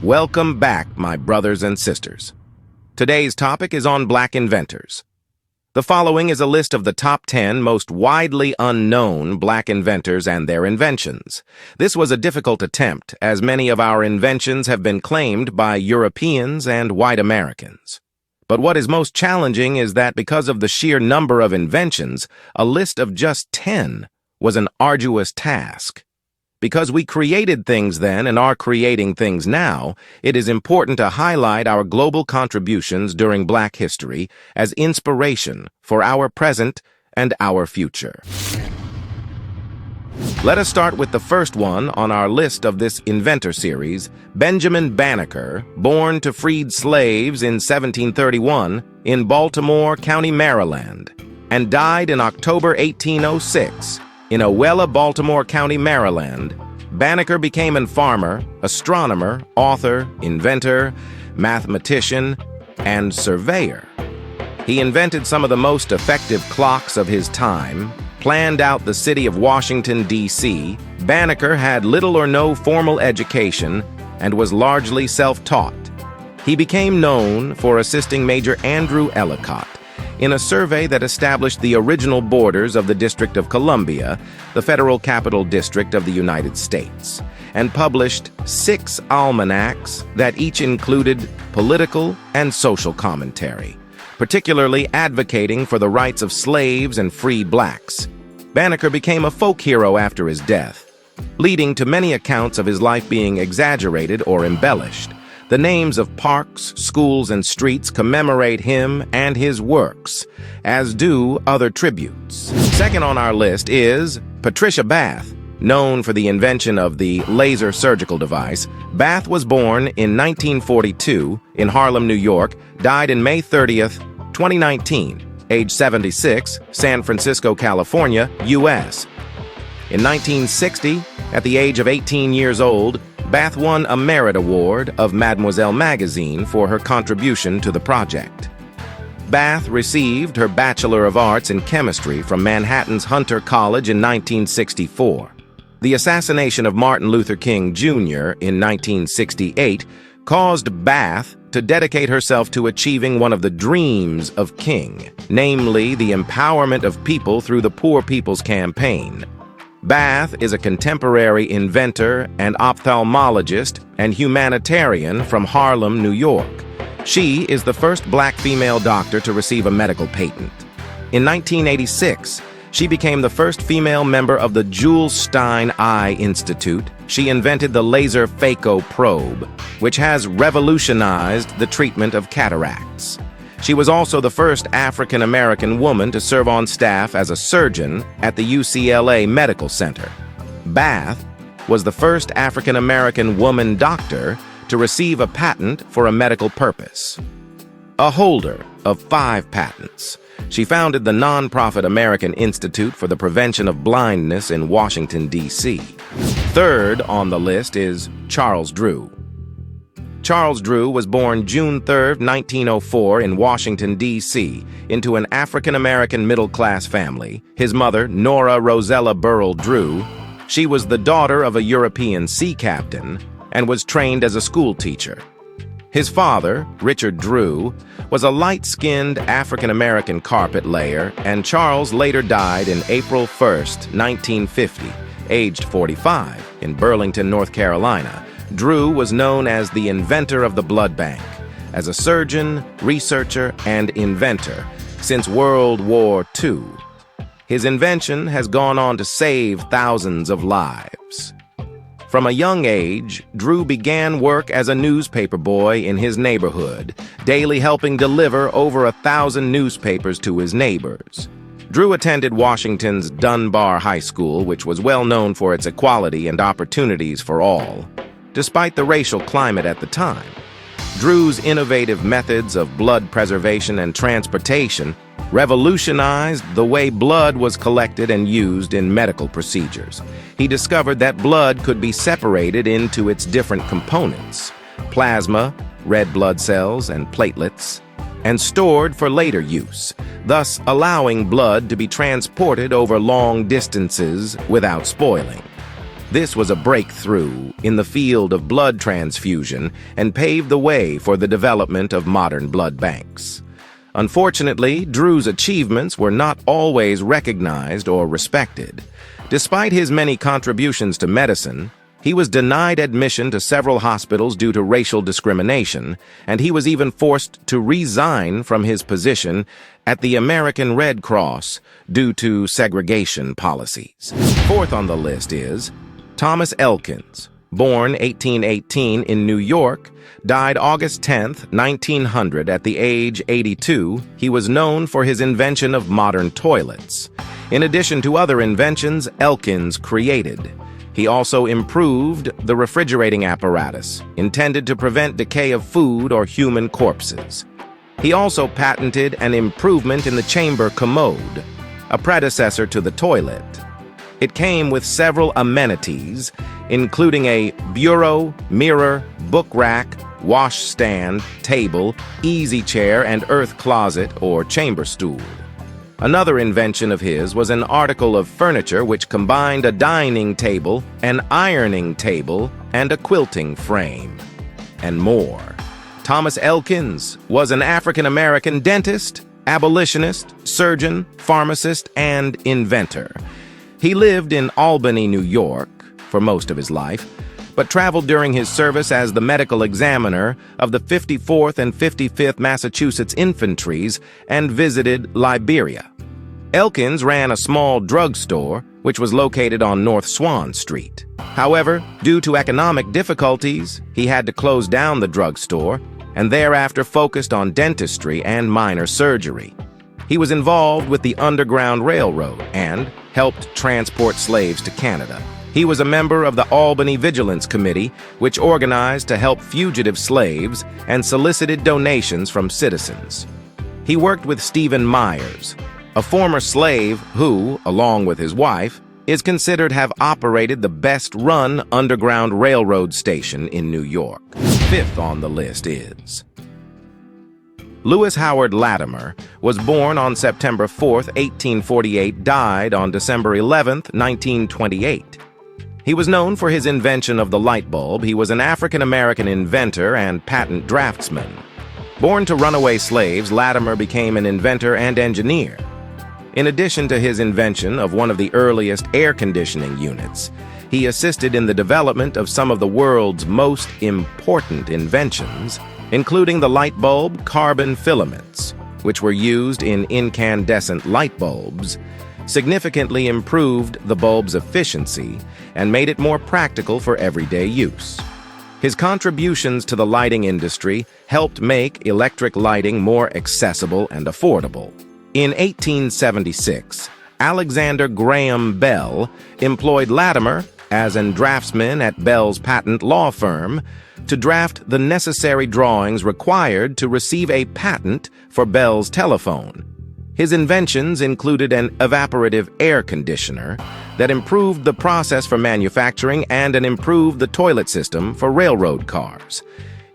Welcome back, my brothers and sisters. Today's topic is on Black inventors. The following is a list of the top 10 most widely unknown Black inventors and their inventions. This was a difficult attempt, as many of our inventions have been claimed by Europeans and white Americans. But what is most challenging is that because of the sheer number of inventions, a list of just 10 was an arduous task. Because we created things then and are creating things now, it is important to highlight our global contributions during Black history as inspiration for our present and our future. Let us start with the first one on our list of this inventor series, Benjamin Banneker, born to freed slaves in 1731 in Baltimore County, Maryland, and died in October 1806. In Owella, Baltimore County, Maryland. Banneker became a farmer, astronomer, author, inventor, mathematician, and surveyor. He invented some of the most effective clocks of his time, planned out the city of Washington, D.C. Banneker had little or no formal education and was largely self-taught. He became known for assisting Major Andrew Ellicott in a survey that established the original borders of the District of Columbia, the federal capital district of the United States, and published 6 almanacs that each included political and social commentary, particularly advocating for the rights of slaves and free blacks. Banneker became a folk hero after his death, leading to many accounts of his life being exaggerated or embellished. The names of parks, schools, and streets commemorate him and his works, as do other tributes. Second on our list is Patricia Bath. Known for the invention of the laser surgical device, Bath was born in 1942 in Harlem, New York, died in May 30th, 2019, age 76, San Francisco, California, U.S. In 1960, at the age of 18 years old, Bath won a Merit Award of Mademoiselle magazine for her contribution to the project. Bath received her Bachelor of Arts in Chemistry from Manhattan's Hunter College in 1964. The assassination of Martin Luther King Jr. in 1968 caused Bath to dedicate herself to achieving one of the dreams of King, namely the empowerment of people through the Poor People's Campaign. Bath is a contemporary inventor and ophthalmologist and humanitarian from Harlem, New York. She is the first Black female doctor to receive a medical patent. In 1986, she became the first female member of the Jules Stein Eye Institute. She invented the laser phaco probe, which has revolutionized the treatment of cataracts. She was also the first African-American woman to serve on staff as a surgeon at the UCLA Medical Center. Bath was the first African-American woman doctor to receive a patent for a medical purpose. A holder of 5 patents, she founded the nonprofit American Institute for the Prevention of Blindness in Washington, D.C. Third on the list is Charles Drew. Charles Drew was born June 3, 1904 in Washington, D.C., into an African-American middle-class family. His mother, Nora Rosella Burrell Drew, she was the daughter of a European sea captain and was trained as a school teacher. His father, Richard Drew, was a light-skinned African-American carpet layer, and Charles later died in April 1, 1950, aged 45, in Burlington, North Carolina. Drew was known as the inventor of the blood bank, as a surgeon, researcher, and inventor since World War II. His invention has gone on to save thousands of lives. From a young age, Drew began work as a newspaper boy in his neighborhood, daily helping deliver over 1,000 newspapers to his neighbors. Drew attended Washington's Dunbar High School, which was well known for its equality and opportunities for all. Despite the racial climate at the time, Drew's innovative methods of blood preservation and transportation revolutionized the way blood was collected and used in medical procedures. He discovered that blood could be separated into its different components, plasma, red blood cells, and platelets, and stored for later use, thus allowing blood to be transported over long distances without spoiling. This was a breakthrough in the field of blood transfusion and paved the way for the development of modern blood banks. Unfortunately, Drew's achievements were not always recognized or respected. Despite his many contributions to medicine, he was denied admission to several hospitals due to racial discrimination, and he was even forced to resign from his position at the American Red Cross due to segregation policies. Fourth on the list is Thomas Elkins, born 1818 in New York, died August 10, 1900 at the age 82. He was known for his invention of modern toilets. In addition to other inventions Elkins created, he also improved the refrigerating apparatus, intended to prevent decay of food or human corpses. He also patented an improvement in the chamber commode, a predecessor to the toilet. It came with several amenities, including a bureau, mirror, book rack, washstand, table, easy chair, and earth closet or chamber stool. Another invention of his was an article of furniture which combined a dining table, an ironing table, and a quilting frame, and more. Thomas Elkins was an African-American dentist, abolitionist, surgeon, pharmacist, and inventor. He lived in Albany, New York, for most of his life, but traveled during his service as the medical examiner of the 54th and 55th Massachusetts Infantries and visited Liberia. Elkins ran a small drugstore, which was located on North Swan Street. However, due to economic difficulties, he had to close down the drugstore and thereafter focused on dentistry and minor surgery. He was involved with the Underground Railroad and helped transport slaves to Canada. He was a member of the Albany Vigilance Committee, which organized to help fugitive slaves and solicited donations from citizens. He worked with Stephen Myers, a former slave who, along with his wife, is considered to have operated the best-run Underground Railroad station in New York. Fifth on the list is Lewis Howard Latimer was born on September 4, 1848, died on December 11, 1928. He was known for his invention of the light bulb. He was an African-American inventor and patent draftsman. Born to runaway slaves, Latimer became an inventor and engineer. In addition to his invention of one of the earliest air conditioning units, he assisted in the development of some of the world's most important inventions, including the light bulb carbon filaments, which were used in incandescent light bulbs, significantly improved the bulb's efficiency and made it more practical for everyday use. His contributions to the lighting industry helped make electric lighting more accessible and affordable. In 1876, Alexander Graham Bell employed Latimer as a draftsman at Bell's patent law firm to draft the necessary drawings required to receive a patent for Bell's telephone. His inventions included an evaporative air conditioner that improved the process for manufacturing and improved the toilet system for railroad cars.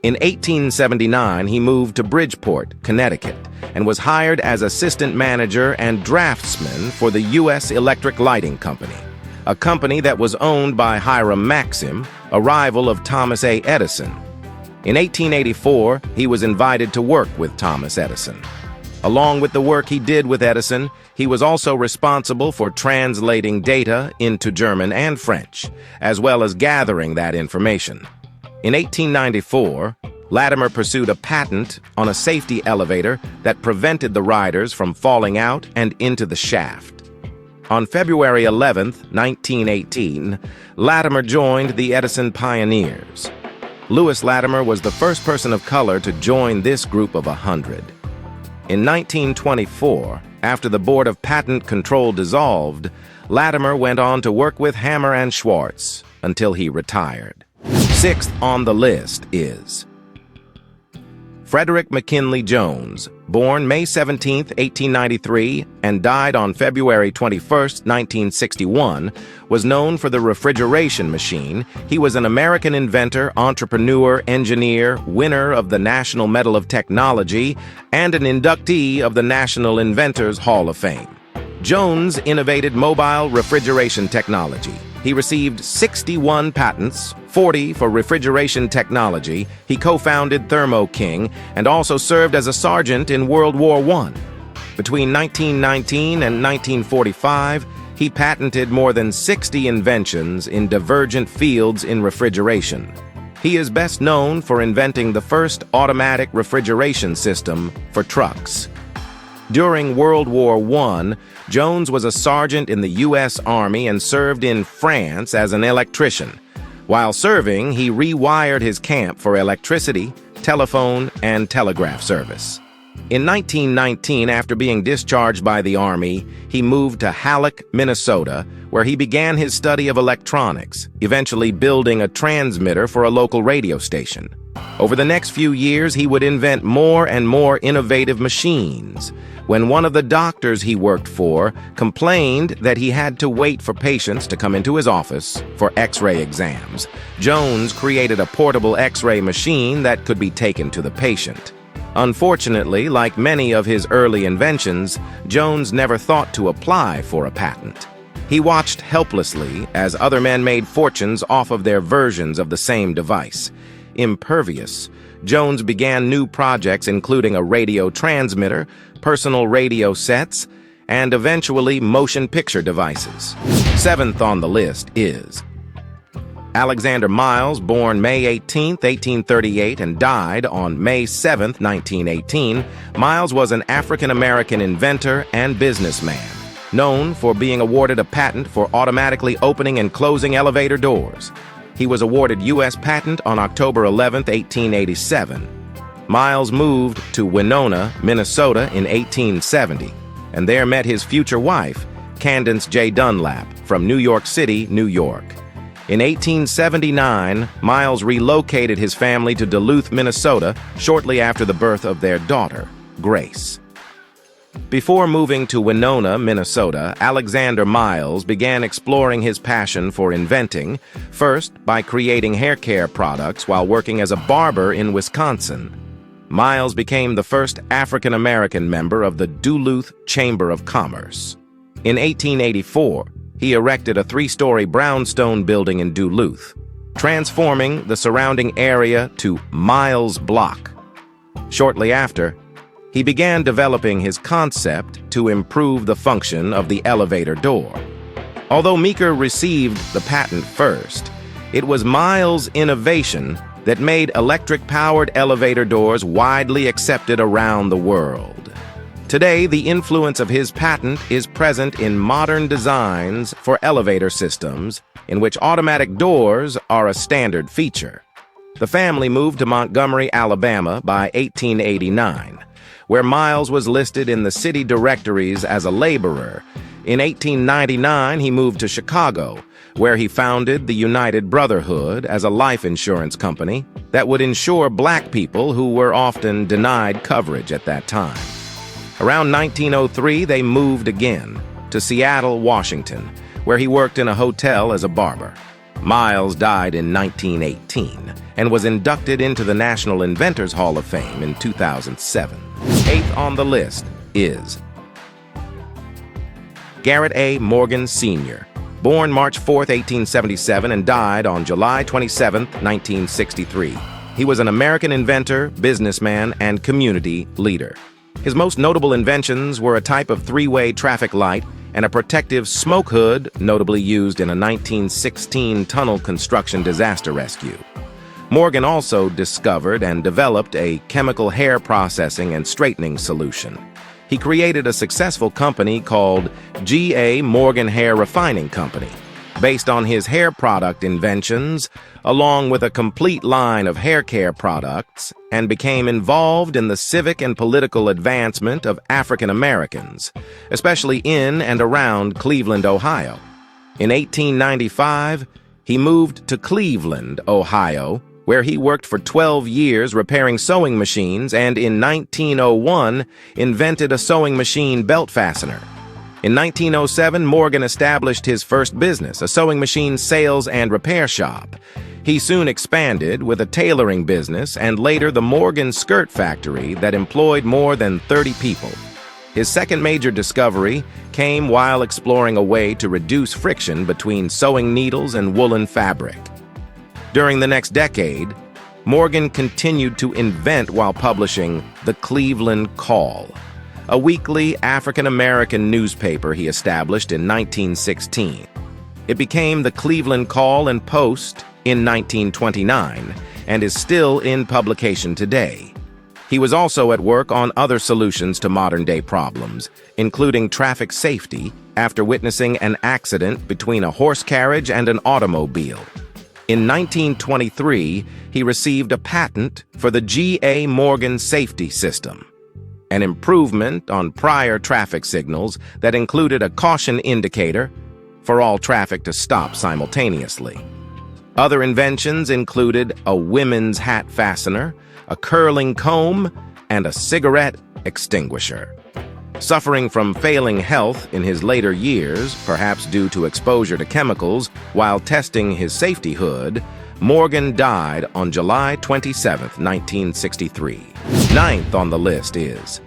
In 1879, he moved to Bridgeport, Connecticut, and was hired as assistant manager and draftsman for the U.S. Electric Lighting Company, a company that was owned by Hiram Maxim, a rival of Thomas A. Edison. In 1884, he was invited to work with Thomas Edison. Along with the work he did with Edison, he was also responsible for translating data into German and French, as well as gathering that information. In 1894, Latimer pursued a patent on a safety elevator that prevented the riders from falling out and into the shaft. On February 11, 1918, Latimer joined the Edison Pioneers. Lewis Latimer was the first person of color to join this group of 100. In 1924, after the Board of Patent Control dissolved, Latimer went on to work with Hammer and Schwartz until he retired. Sixth on the list is Frederick McKinley Jones, born May 17, 1893, and died on February 21, 1961, was known for the refrigeration machine. He was an American inventor, entrepreneur, engineer, winner of the National Medal of Technology, and an inductee of the National Inventors Hall of Fame. Jones innovated mobile refrigeration technology. He received 61 patents, 40 for refrigeration technology. He co-founded Thermo King and also served as a sergeant in World War I. Between 1919 and 1945, he patented more than 60 inventions in divergent fields in refrigeration. He is best known for inventing the first automatic refrigeration system for trucks. During World War I, Jones was a sergeant in the U.S. Army and served in France as an electrician. While serving, he rewired his camp for electricity, telephone, and telegraph service. In 1919, after being discharged by the Army, he moved to Halleck, Minnesota, where he began his study of electronics, eventually building a transmitter for a local radio station. Over the next few years, he would invent more and more innovative machines. When one of the doctors he worked for complained that he had to wait for patients to come into his office for X-ray exams, Jones created a portable X-ray machine that could be taken to the patient. Unfortunately, like many of his early inventions, Jones never thought to apply for a patent. He watched helplessly as other men made fortunes off of their versions of the same device. Impervious, Jones began new projects including a radio transmitter, personal radio sets, and eventually motion picture devices. Seventh on the list is Alexander Miles, born May 18, 1838, and died on May 7, 1918. Miles was an African-American inventor and businessman, known for being awarded a patent for automatically opening and closing elevator doors. He was awarded U.S. patent on October 11, 1887. Miles moved to Winona, Minnesota in 1870, and there met his future wife, Candace J. Dunlap, from New York City, New York. In 1879, Miles relocated his family to Duluth, Minnesota, shortly after the birth of their daughter, Grace. Before moving to Winona, Minnesota, Alexander Miles began exploring his passion for inventing, first by creating hair care products while working as a barber in Wisconsin. Miles became the first African-American member of the Duluth Chamber of Commerce. In 1884, he erected a 3-story brownstone building in Duluth, transforming the surrounding area to Miles Block. Shortly after, he began developing his concept to improve the function of the elevator door. Although Meeker received the patent first, it was Miles' innovation that made electric-powered elevator doors widely accepted around the world. Today, the influence of his patent is present in modern designs for elevator systems, in which automatic doors are a standard feature. The family moved to Montgomery, Alabama by 1889, where Miles was listed in the city directories as a laborer. In 1899, he moved to Chicago, where he founded the United Brotherhood as a life insurance company that would insure black people who were often denied coverage at that time. Around 1903, they moved again to Seattle, Washington, where he worked in a hotel as a barber. Miles died in 1918 and was inducted into the National Inventors Hall of Fame in 2007. Eighth on the list is Garrett A. Morgan, Sr., born March 4, 1877, and died on July 27, 1963. He was an American inventor, businessman, and community leader. His most notable inventions were a type of 3-way traffic light and a protective smoke hood, notably used in a 1916 tunnel construction disaster rescue. Morgan also discovered and developed a chemical hair processing and straightening solution. He created a successful company called G.A. Morgan Hair Refining Company, based on his hair product inventions, along with a complete line of hair care products, and became involved in the civic and political advancement of African Americans, especially in and around Cleveland, Ohio. In 1895, he moved to Cleveland, Ohio, where he worked for 12 years repairing sewing machines, and in 1901 invented a sewing machine belt fastener. In 1907, Morgan established his first business, a sewing machine sales and repair shop. He soon expanded with a tailoring business and later the Morgan Skirt Factory that employed more than 30 people. His second major discovery came while exploring a way to reduce friction between sewing needles and woolen fabric. During the next decade, Morgan continued to invent while publishing the Cleveland Call, a weekly African-American newspaper he established in 1916. It became the Cleveland Call and Post in 1929 and is still in publication today. He was also at work on other solutions to modern-day problems, including traffic safety after witnessing an accident between a horse carriage and an automobile. In 1923, he received a patent for the G.A. Morgan safety system, an improvement on prior traffic signals that included a caution indicator for all traffic to stop simultaneously. Other inventions included a women's hat fastener, a curling comb, and a cigarette extinguisher. Suffering from failing health in his later years, perhaps due to exposure to chemicals, while testing his safety hood, Morgan died on July 27, 1963. Ninth on the list is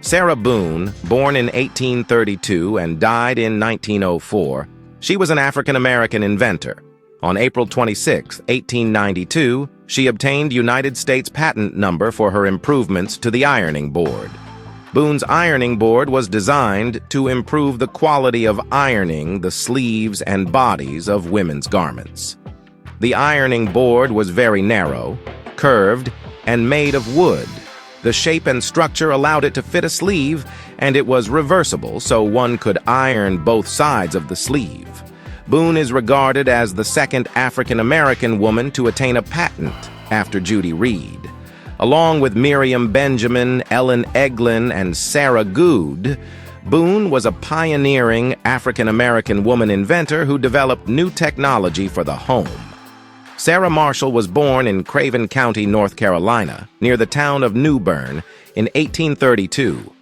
Sarah Boon, born in 1832 and died in 1904. She was an African-American inventor. On April 26, 1892, she obtained United States patent number for her improvements to the ironing board. Boon's ironing board was designed to improve the quality of ironing the sleeves and bodies of women's garments. The ironing board was very narrow, curved, and made of wood. The shape and structure allowed it to fit a sleeve, and it was reversible so one could iron both sides of the sleeve. Boon is regarded as the second African-American woman to attain a patent after Judy Reed. Along with Miriam Benjamin, Ellen Eglin, and Sarah Good, Boon was a pioneering African-American woman inventor who developed new technology for the home. Sarah Marshall was born in Craven County, North Carolina, near the town of New Bern, in 1832.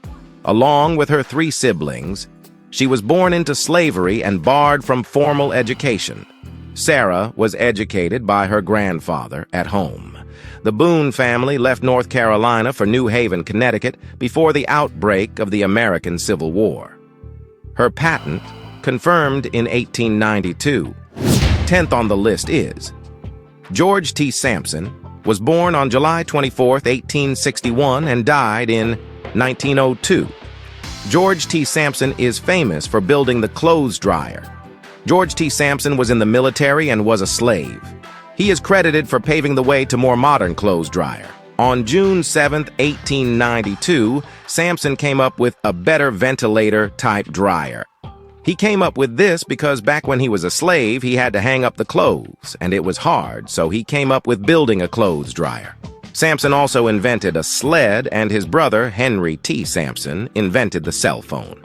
Along with her three siblings, she was born into slavery and barred from formal education. Sarah was educated by her grandfather at home. The Boon family left North Carolina for New Haven, Connecticut, before the outbreak of the American Civil War. Her patent, confirmed in 1892. 10th on the list is George T. Samson, was born on July 24, 1861, and died in 1902. George T. Samson is famous for building the clothes dryer. George T. Samson was in the military and was a slave. He is credited for paving the way to more modern clothes dryer. On June 7, 1892, Samson came up with a better ventilator-type dryer. He came up with this because back when he was a slave, he had to hang up the clothes, and it was hard, so he came up with building a clothes dryer. Samson also invented a sled, and his brother, Henry T. Samson, invented the cell phone.